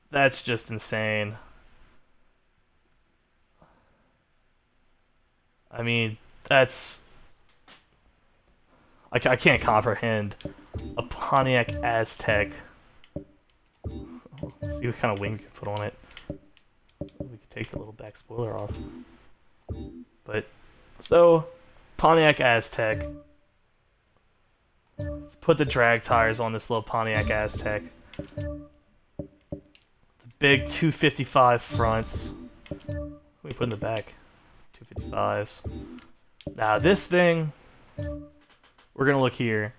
That's just insane. I mean, that's... I can't comprehend a Pontiac Aztec. Let's see what kind of wing we can put on it. We could take the little back spoiler off. But, so, Pontiac Aztec. Let's put the drag tires on this little Pontiac Aztec. The big 255 fronts. What do we put in the back? 255s. Now this thing, we're gonna look here.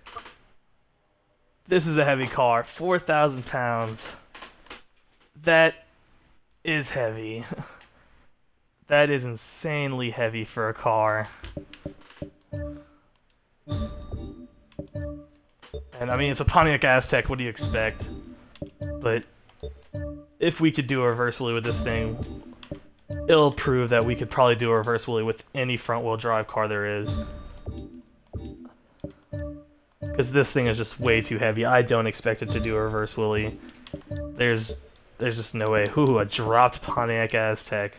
This is a heavy car, 4,000 pounds. That is heavy. That is insanely heavy for a car. And I mean, it's a Pontiac Aztec, what do you expect? But if we could do a reverse wheelie with this thing, it'll prove that we could probably do a reverse wheelie with any front wheel drive car there is. Because this thing is just way too heavy. I don't expect it to do a reverse wheelie. There's just no way. Ooh, a dropped Pontiac Aztec.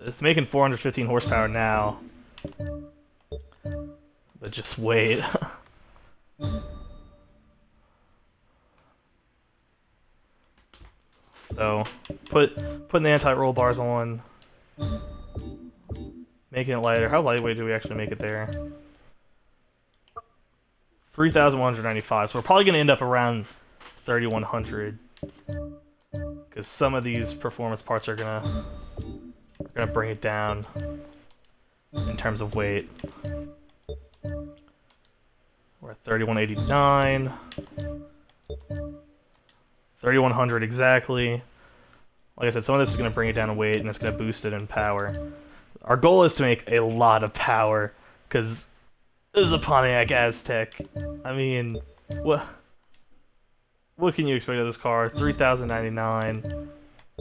It's making 415 horsepower now. But just wait. So, putting the anti-roll bars on, making it lighter. How lightweight do we actually make it there? 3,195. So we're probably gonna end up around 3,100, because some of these performance parts are gonna bring it down in terms of weight. We're at 3,189. 3,100 exactly. Like I said, some of this is going to bring it down in weight, and it's going to boost it in power. Our goal is to make a lot of power, because this is a Pontiac Aztec. I mean, what can you expect of this car? 3,099.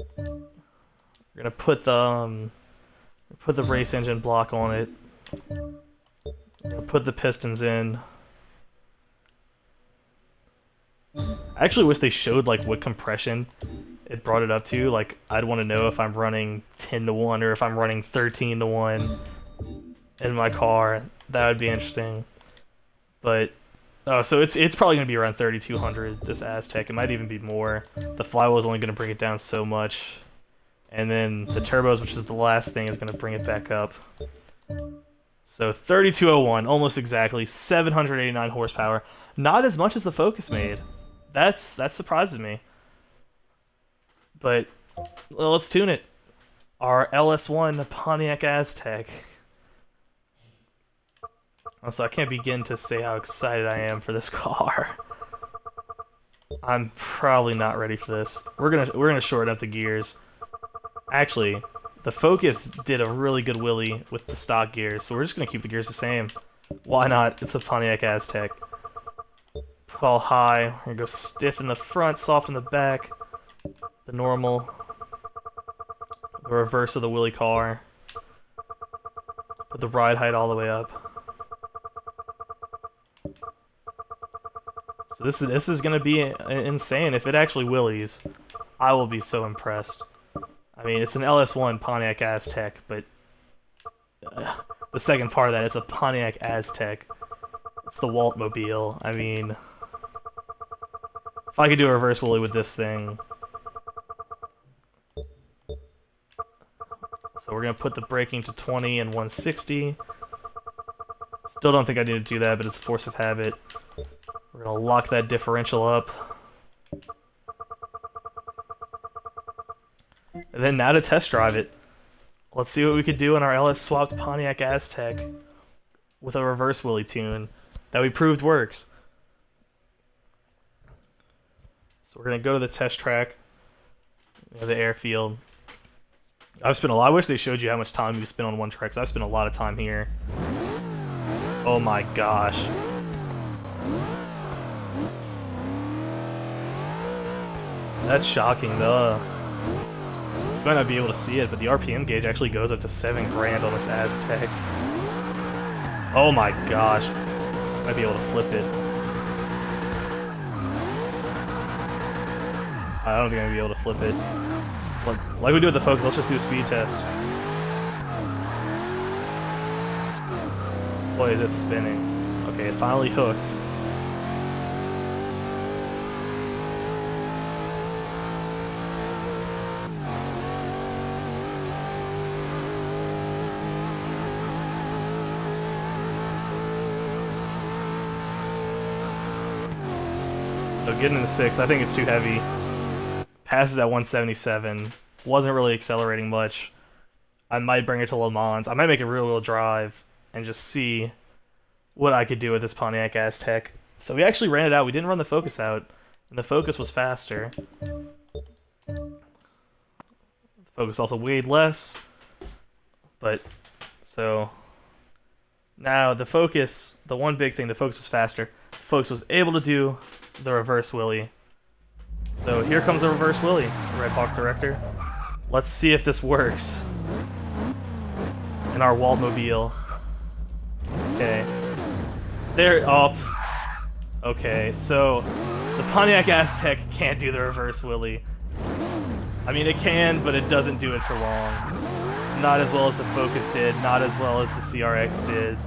We're going to put the race engine block on it. Put the pistons in. I actually wish they showed like what compression it brought it up to. Like, I'd want to know if I'm running 10-to-1 or if I'm running 13-to-1 in my car. That would be interesting. But so it's probably gonna be around 3,200. This Aztec. It might even be more. The flywheel is only gonna bring it down so much, and then the turbos, which is the last thing, is gonna bring it back up. So 3,201, almost exactly, 789 horsepower. Not as much as the Focus made. That surprises me. But well, let's tune it. Our LS1 Pontiac Aztec. Also, I can't begin to say how excited I am for this car. I'm probably not ready for this. We're gonna shorten up the gears. Actually, the Focus did a really good wheelie with the stock gears, so we're just gonna keep the gears the same. Why not? It's a Pontiac Aztec. Put all high. We're gonna go stiff in the front, soft in the back. The normal. The reverse of the wheelie car. Put the ride height all the way up. So this is gonna be insane. If it actually wheelies, I will be so impressed. I mean, it's an LS1 Pontiac Aztec, but the second part of that, it's a Pontiac Aztec. It's the Waltmobile. I mean, if I could do a reverse wheelie with this thing. So we're gonna put the braking to 20 and 160. Still don't think I need to do that, but it's a force of habit. We're gonna lock that differential up. And then now to test drive it. Let's see what we could do in our LS swapped Pontiac Aztec with a reverse wheelie tune that we proved works. So we're gonna go to the test track, the airfield. I've spent a lot. I wish they showed you how much time you spend on one track, because I've spent a lot of time here. Oh my gosh. That's shocking, though. You might not be able to see it, but the RPM gauge actually goes up to 7 grand on this Aztec. Oh my gosh. Might be able to flip it. I don't think I'm gonna be able to flip it. Like we do with the Focus, let's just do a speed test. Boy, is it spinning. Okay, it finally hooked. So getting into 6th, I think it's too heavy. Passes at 177. Wasn't really accelerating much. I might bring it to Le Mans. I might make a rear-wheel drive and just see what I could do with this Pontiac Aztek. So we actually ran it out. We didn't run the Focus out, and the Focus was faster. The Focus also weighed less. But, so... Now, the Focus, the one big thing, the Focus was faster. The Focus was able to do the reverse wheelie. So here comes the reverse wheelie, Red Hawk Director. Let's see if this works. In our Waltmobile. Okay. There, up. Okay, so the Pontiac Aztek can't do the reverse wheelie. I mean, it can, but it doesn't do it for long. Not as well as the Focus did, not as well as the CRX did.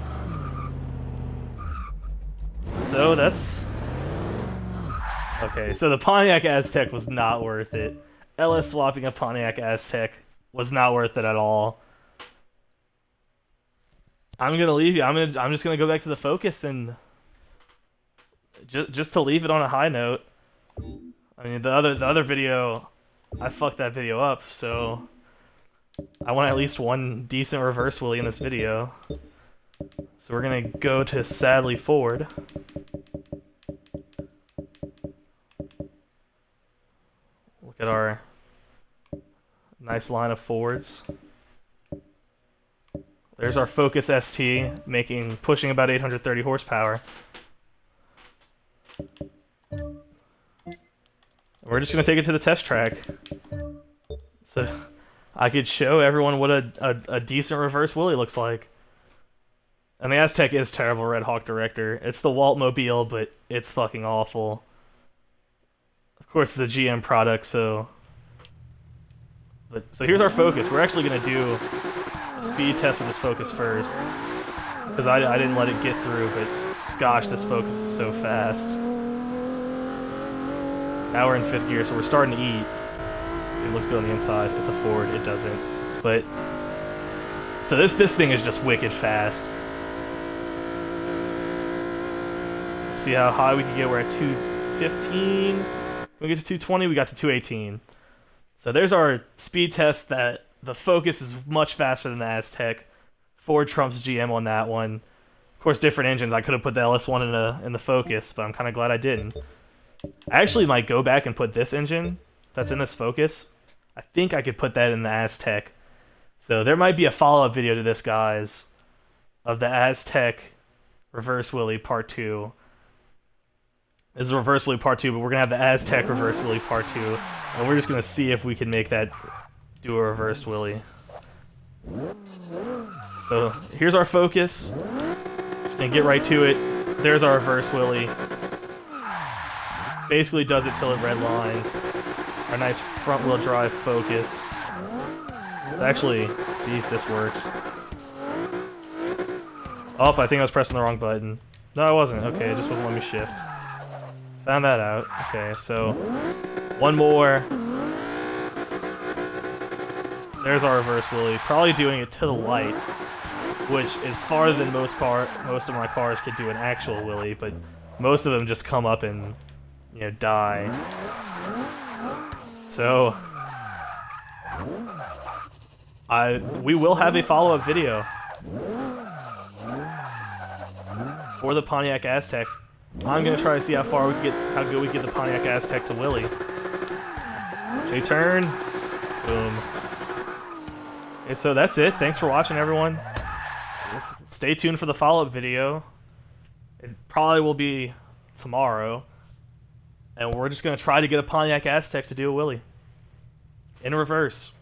So that's... Okay, so the Pontiac Aztek was not worth it. LS swapping a Pontiac Aztek was not worth it at all. I'm gonna leave you. I'm just gonna go back to the Focus and just to leave it on a high note. I mean, the other video, I fucked that video up, so I want at least one decent reverse wheelie in this video. So we're gonna go to sadly Ford. Look at our nice line of Fords. There's our Focus ST, pushing about 830 horsepower. We're just gonna take it to the test track, so I could show everyone what a decent reverse wheelie looks like. And the Aztek is terrible, Red Hawk Director. It's the Waltmobile, but it's fucking awful. Of course, it's a GM product, so. So here's our Focus. We're actually gonna do a speed test with this Focus first, because I didn't let it get through. But gosh, this Focus is so fast. Now we're in 5th gear, so we're starting to eat. See, it looks good on the inside. It's a Ford. It doesn't. But so this thing is just wicked fast. Let's see how high we can get. We're at 215. When we get to 220, we got to 218. So there's our speed test. That the Focus is much faster than the Aztek. Ford trumps GM on that one. Of course, different engines. I could have put the LS1 in the Focus, but I'm kind of glad I didn't. I actually might go back and put this engine that's in this Focus. I think I could put that in the Aztek. So there might be a follow-up video to this, guys, of the Aztek reverse wheelie part 2. This is reverse wheelie part 2, but we're gonna have the Aztek reverse wheelie part 2, and we're just gonna see if we can make that do a reverse wheelie. So here's our Focus. Just gonna get right to it. There's our reverse wheelie. Basically does it till it red lines. Our nice front wheel drive Focus. Let's actually see if this works. Oh, I think I was pressing the wrong button. No, I wasn't. Okay, it just wasn't letting me shift. Found that out. Okay, so one more. There's our reverse wheelie. Probably doing it to the lights, which is farther than most of my cars could do an actual wheelie, but most of them just come up and, you know, die. So we will have a follow-up video for the Pontiac Aztek. I'm gonna try to see how good we get the Pontiac Aztek to wheelie. J-turn. Boom. Okay, so that's it. Thanks for watching, everyone. Stay tuned for the follow-up video. It probably will be tomorrow. And we're just gonna try to get a Pontiac Aztek to do a wheelie. In reverse.